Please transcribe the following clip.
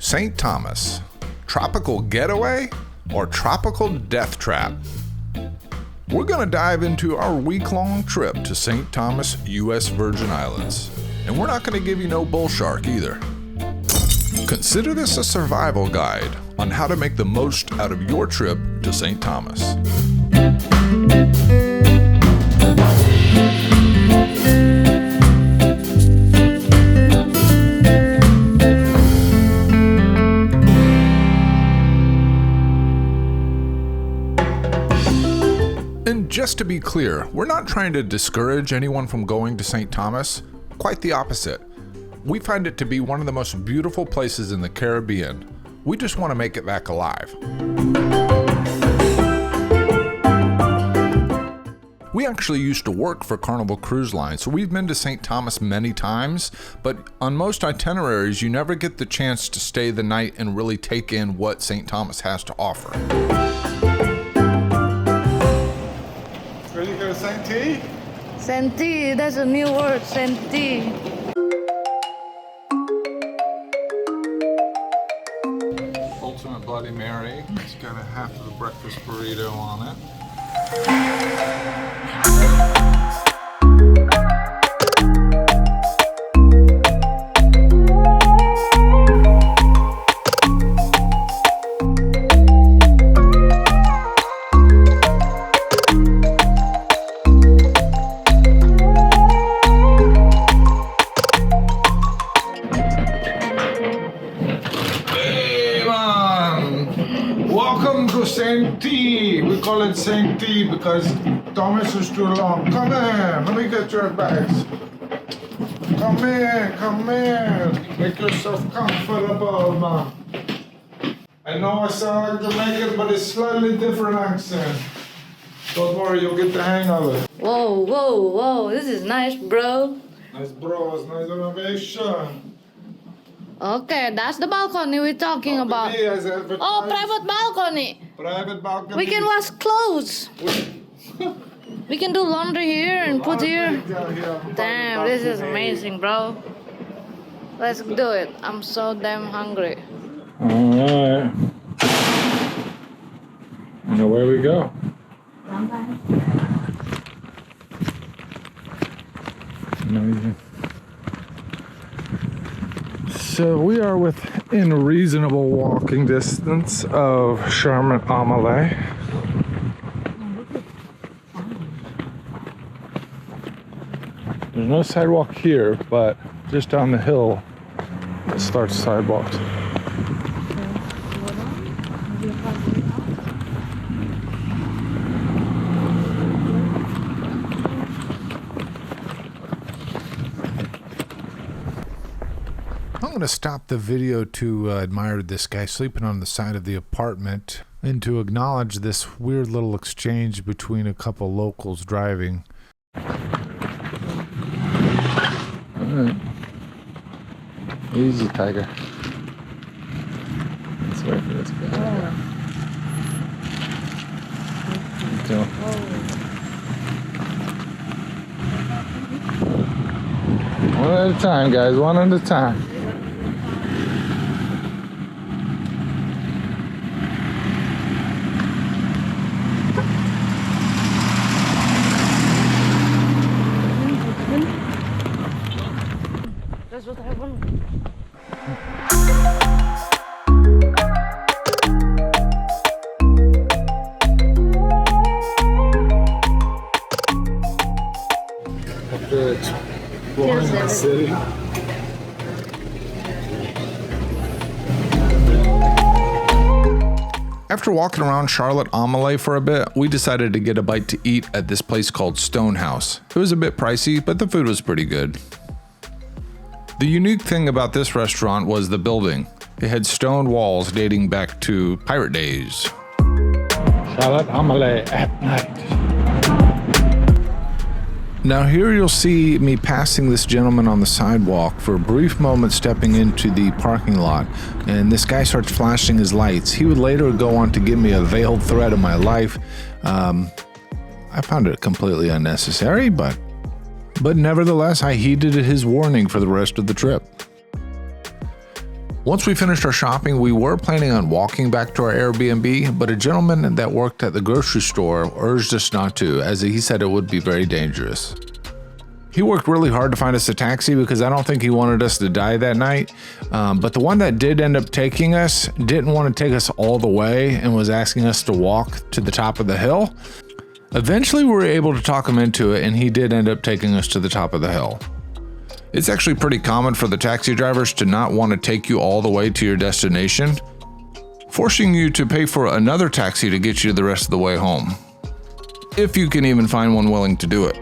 St. Thomas, tropical getaway or tropical death trap? We're going to dive into our week-long trip to St. Thomas, US Virgin Islands. And we're not going to give you no bull shark either. Consider this a survival guide on how to make the most out of your trip to St. Thomas. And just to be clear, we're not trying to discourage anyone from going to St. Thomas. Quite the opposite. We find it to be one of the most beautiful places in the Caribbean. We just want to make it back alive. We actually used to work for Carnival Cruise Line, so we've been to St. Thomas many times, but on most itineraries, you never get the chance to stay the night and really take in what St. Thomas has to offer. Ready to go to St. T? St. T, that's a new word, St. T. Ultimate Bloody Mary. It's got a half of a breakfast burrito on it. Welcome to St. T. We call it St. T because Thomas is too long. Come in, let me get your bags. Come in. Make yourself comfortable, man. I know I sound like Jamaican, but it's slightly different accent. Don't worry, you'll get the hang of it. Whoa, this is nice, bro. Nice bros, nice innovation. Okay, that's the balcony we're talking about. Oh, private balcony. Private balcony. We can wash clothes. We can do laundry here and put here. Damn, this is amazing, bro. Let's do it. I'm so damn hungry. Alright. And away we go. Amazing. So we are within reasonable walking distance of Charlotte Amelie. There's no sidewalk here, but just down the hill it starts sidewalks. I'm going to stop the video to admire this guy sleeping on the side of the apartment and to acknowledge this weird little exchange between a couple locals driving. Alright. Easy, Tiger. Let's wait for this guy. Okay. One at a time, guys. One at a time. That's what I want. After exploring the city. After walking around Charlotte Amelie for a bit, we decided to get a bite to eat at this place called Stonehouse. It was a bit pricey, but the food was pretty good. The unique thing about this restaurant was the building. It had stone walls dating back to pirate days. Charlotte Amelie at night. Now here you'll see me passing this gentleman on the sidewalk for a brief moment, stepping into the parking lot, and this guy starts flashing his lights. He would later go on to give me a veiled threat of my life. I found it completely unnecessary, but nevertheless, I heeded his warning for the rest of the trip. Once we finished our shopping, we were planning on walking back to our Airbnb, but a gentleman that worked at the grocery store urged us not to, as he said it would be very dangerous. He worked really hard to find us a taxi because I don't think he wanted us to die that night, but the one that did end up taking us didn't want to take us all the way and was asking us to walk to the top of the hill. Eventually we were able to talk him into it, and he did end up taking us to the top of the hill. It's actually pretty common for the taxi drivers to not want to take you all the way to your destination, forcing you to pay for another taxi to get you the rest of the way home, if you can even find one willing to do it.